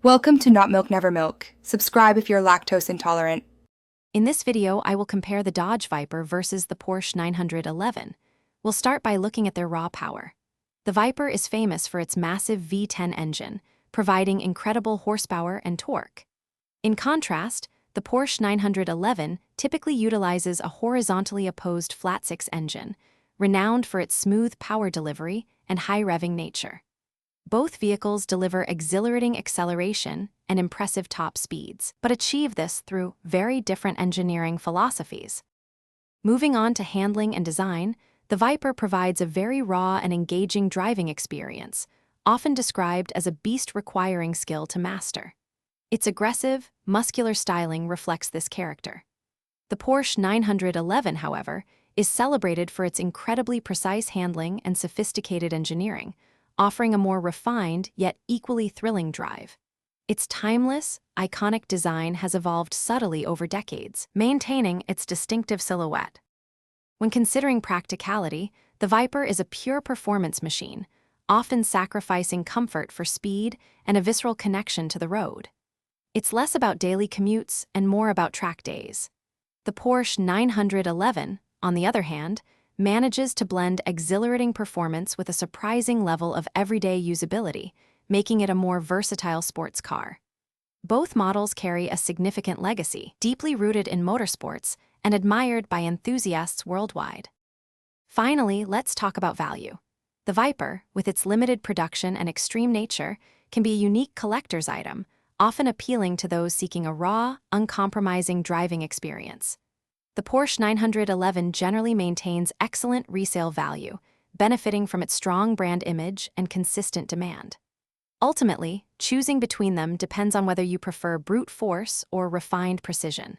Welcome to Not Milk Never Milk. Subscribe if you're lactose intolerant. In this video, I will compare the Dodge Viper versus the Porsche 911. We'll start by looking at their raw power. The Viper is famous for its massive V10 engine, providing incredible horsepower and torque. In contrast, the Porsche 911 typically utilizes a horizontally opposed flat-six engine, renowned for its smooth power delivery and high-revving nature. Both vehicles deliver exhilarating acceleration and impressive top speeds, but achieve this through very different engineering philosophies. Moving on to handling and design, the Viper provides a very raw and engaging driving experience, often described as a beast requiring skill to master. Its aggressive, muscular styling reflects this character. The Porsche 911, however, is celebrated for its incredibly precise handling and sophisticated engineering, offering a more refined yet equally thrilling drive. Its timeless, iconic design has evolved subtly over decades, maintaining its distinctive silhouette. When considering practicality, the Viper is a pure performance machine, often sacrificing comfort for speed and a visceral connection to the road. It's less about daily commutes and more about track days. The Porsche 911, on the other hand, manages to blend exhilarating performance with a surprising level of everyday usability, making it a more versatile sports car. Both models carry a significant legacy, deeply rooted in motorsports and admired by enthusiasts worldwide. Finally, let's talk about value. The Viper, with its limited production and extreme nature, can be a unique collector's item, often appealing to those seeking a raw, uncompromising driving experience. The Porsche 911 generally maintains excellent resale value, benefiting from its strong brand image and consistent demand. Ultimately, choosing between them depends on whether you prefer brute force or refined precision.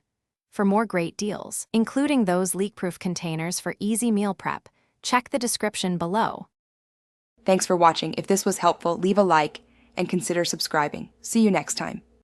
For more great deals, including those leak-proof containers for easy meal prep, check the description below. Thanks for watching. If this was helpful, leave a like and consider subscribing. See you next time.